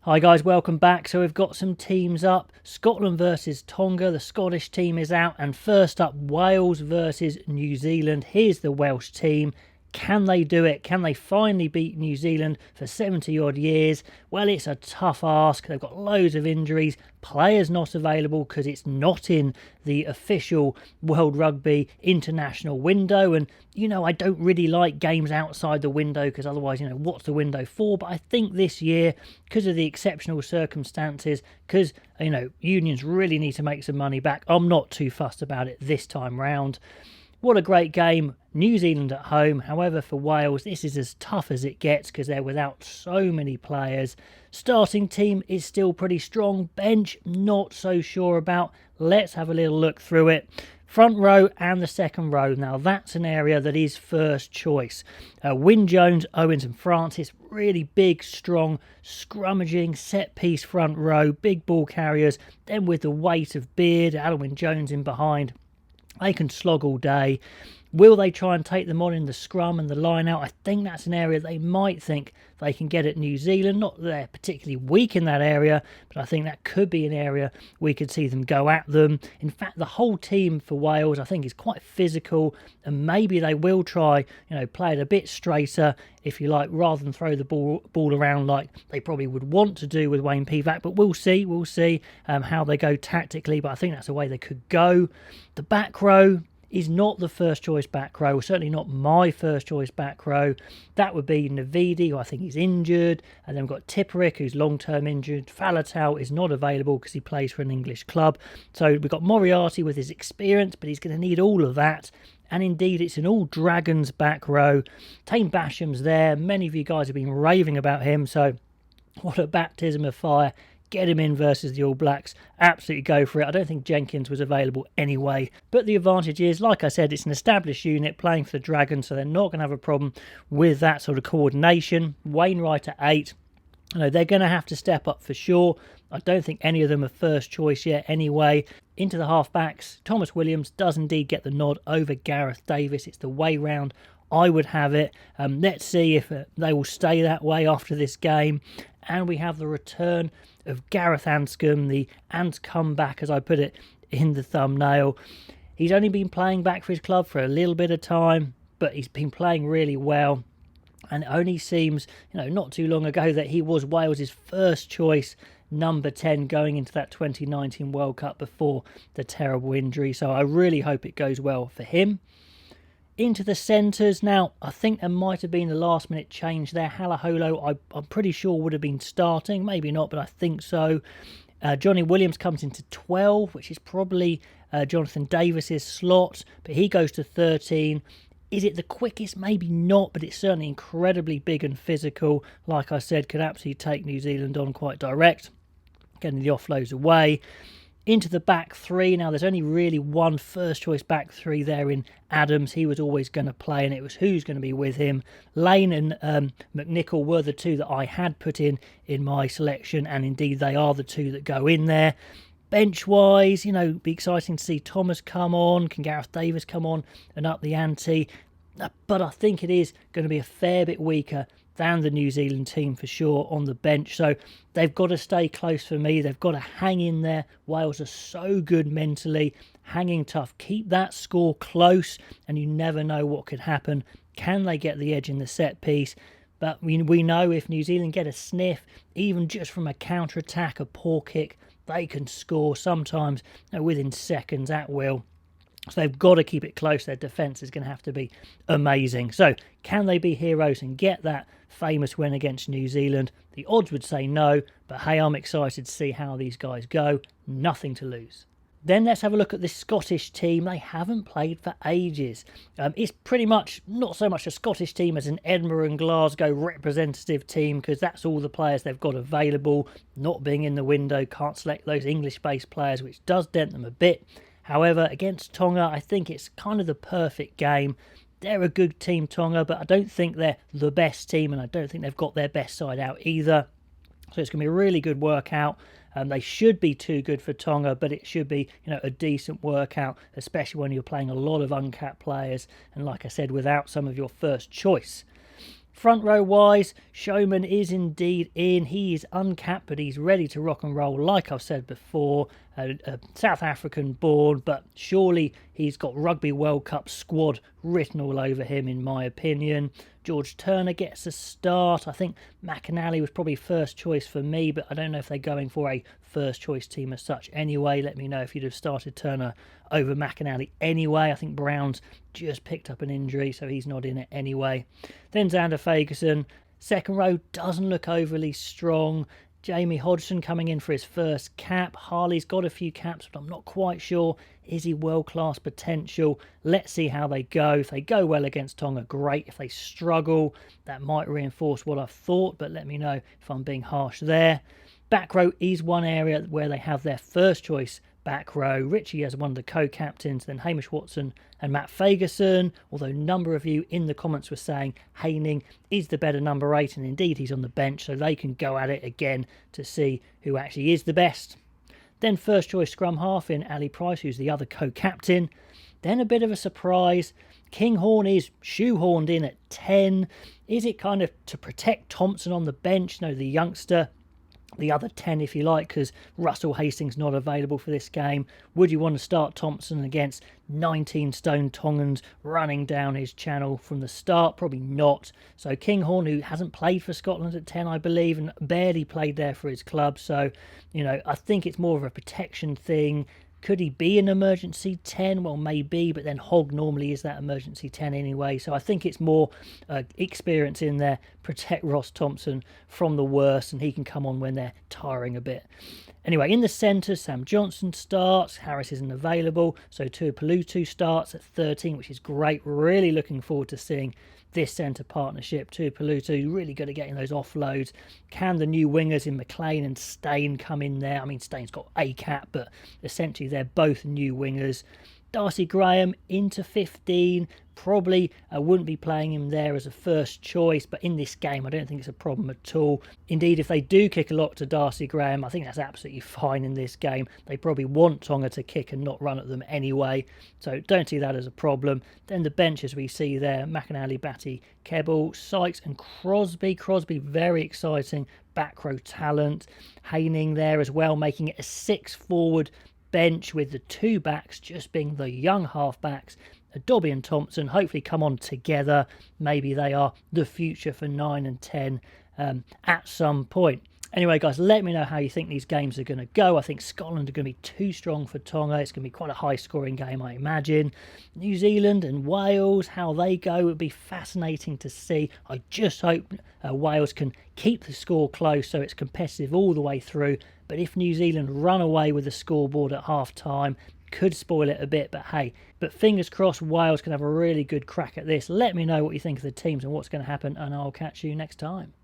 Hi guys, welcome back. So we've got some teams up. Scotland versus Tonga. The Scottish team is out. And first up, Wales versus New Zealand. Here's the Welsh team. Can they do it? Can they finally beat New Zealand for 70 odd years? Well, it's a tough ask. They've got loads of injuries. Players not available because it's not in the official World Rugby international window. And, I don't really like games outside the window because otherwise, what's the window for? But I think this year, because of the exceptional circumstances, because, unions really need to make some money back, I'm not too fussed about it this time round. What a great game. New Zealand at home. However, for Wales, this is as tough as it gets because they're without so many players. Starting team is still pretty strong. Bench, not so sure about. Let's have a little look through it. Front row and the second row. Now, that's an area that is first choice. Wyn Jones, Owens and Francis. Really big, strong, scrummaging, set-piece front row. Big ball carriers. Then with the weight of Beard, Alwyn Jones in behind. They can slog all day. Will they try and take them on in the scrum and the line out? I think that's an area they might think they can get at New Zealand. Not that they're particularly weak in that area, but I think that could be an area we could see them go at them. In fact, the whole team for Wales, I think, is quite physical, and maybe they will try, play it a bit straighter, if you like, rather than throw the ball around like they probably would want to do with Wayne Pivac. But we'll see how they go tactically, but I think that's the way they could go. The back row is not the first choice back row, certainly not my first choice back row. That would be Navidi, who I think is injured, and then we've got Tipuric, who's long-term injured. Faletau is not available because he plays for an English club. So we've got Moriarty with his experience, but he's going to need all of that. And indeed, it's an all Dragons back row. Tane Basham's there. Many of you guys have been raving about him, so what a baptism of fire. Get him in versus the All Blacks. Absolutely go for it. I don't think Jenkins was available anyway. But the advantage is, like I said, it's an established unit playing for the Dragons, so they're not going to have a problem with that sort of coordination. Wainwright at 8. They're going to have to step up for sure. I don't think any of them are first choice yet anyway. Into the halfbacks, Thomas Williams does indeed get the nod over Gareth Davis. It's the way round I would have it. Let's see if they will stay that way after this game. And we have the return of Gareth Anscombe, the Ants comeback, as I put it in the thumbnail. He's only been playing back for his club for a little bit of time, but he's been playing really well. And it only seems, not too long ago that he was Wales's first choice number 10 going into that 2019 World Cup before the terrible injury. So I really hope it goes well for him. Into the centres. Now, I think there might have been a last-minute change there. Halaholo, I'm pretty sure would have been starting. Maybe not, but I think so. Johnny Williams comes into 12, which is probably Jonathan Davis's slot, but he goes to 13. Is it the quickest? Maybe not, but it's certainly incredibly big and physical. Like I said, could absolutely take New Zealand on quite direct, getting the offloads away. Into the back three. Now, there's only really one first-choice back three there in Adams. He was always going to play, and it was who's going to be with him. Lane and McNichol were the two that I had put in my selection, and indeed they are the two that go in there. Bench-wise, be exciting to see Thomas come on. Can Gareth Davis come on and up the ante? But I think it is going to be a fair bit weaker than the New Zealand team for sure on the bench. So they've got to stay close for me. They've got to hang in there. Wales are so good mentally, hanging tough. Keep that score close and you never know what could happen. Can they get the edge in the set piece? But we know if New Zealand get a sniff, even just from a counter-attack, a poor kick, they can score sometimes within seconds at will. So they've got to keep it close. Their defence is going to have to be amazing. So can they be heroes and get that famous win against New Zealand? The odds would say no, but hey, I'm excited to see how these guys go. Nothing to lose. Then let's have a look at this Scottish team. They haven't played for ages. It's pretty much not so much a Scottish team as an Edinburgh and Glasgow representative team, because that's all the players they've got available. Not being in the window, can't select those English-based players, which does dent them a bit. However, against Tonga, I think it's kind of the perfect game. They're a good team, Tonga, but I don't think they're the best team, and I don't think they've got their best side out either. So it's going to be a really good workout. They should be too good for Tonga, but it should be, a decent workout, especially when you're playing a lot of uncapped players, and like I said, without some of your first choice. Front row wise, Showman is indeed in. He is uncapped, but he's ready to rock and roll, like I've said before. A South African born, but surely he's got Rugby World Cup squad written all over him, in my opinion. George Turner gets a start. I think McInally was probably first choice for me, but I don't know if they're going for a first choice team as such anyway. Let me know if you'd have started Turner over McInally anyway. I think Brown's just picked up an injury, so he's not in it anyway. Then Xander Fagerson. Second row doesn't look overly strong. Jamie Hodgson coming in for his first cap. Harley's got a few caps, but I'm not quite sure. Is he world-class potential? Let's see how they go. If they go well against Tonga, great. If they struggle, that might reinforce what I've thought, but let me know if I'm being harsh there. Back row is one area where they have their first choice back row. Richie as one of the co-captains, then Hamish Watson and Matt Fagerson, although a number of you in the comments were saying Haining is the better number 8, and indeed he's on the bench, so they can go at it again to see who actually is the best. Then first choice scrum half in Ali Price, who's the other co-captain. Then a bit of a surprise, Kinghorn is shoehorned in at 10. Is it kind of to protect Thompson on the bench, the youngster? The other 10 if you like, because Russell Hastings not available for this game. Would you want to start Thompson against 19 stone Tongans running down his channel from the start? Probably not. So Kinghorn, who hasn't played for Scotland at 10 I believe, and barely played there for his club, so I think it's more of a protection thing. Could he be an emergency 10? Well, maybe, but then Hogg normally is that emergency 10 anyway. So I think it's more experience in there. Protect Ross Thompson from the worst, and he can come on when they're tiring a bit. Anyway, in the centre, Sam Johnson starts. Harris isn't available. So Tuipulotu starts at 13, which is great. Really looking forward to seeing this centre partnership. Tuipulotu really good at getting those offloads. Can the new wingers in McLean and Stain come in there? I mean, Stain's got a cap, but essentially they're both new wingers. Darcy Graham into 15. Probably wouldn't be playing him there as a first choice, but in this game I don't think it's a problem at all. Indeed, if they do kick a lot to Darcy Graham, I think that's absolutely fine in this game. They probably want Tonga to kick and not run at them anyway, so don't see that as a problem. Then the bench, as we see there, McInally, Batty, Kebble, Sykes and Crosby. Crosby, very exciting back row talent. Haining there as well, making it a 6 forward bench with the 2 backs just being the young half-backs. Dobby and Thompson hopefully come on together. Maybe they are the future for 9 and 10 at some point. Anyway, guys, let me know how you think these games are going to go. I think Scotland are going to be too strong for Tonga. It's going to be quite a high-scoring game, I imagine. New Zealand and Wales, how they go would be fascinating to see. I just hope Wales can keep the score close so it's competitive all the way through. But if New Zealand run away with the scoreboard at half-time, could spoil it a bit, but hey. But fingers crossed Wales can have a really good crack at this. Let me know what you think of the teams and what's going to happen, and I'll catch you next time.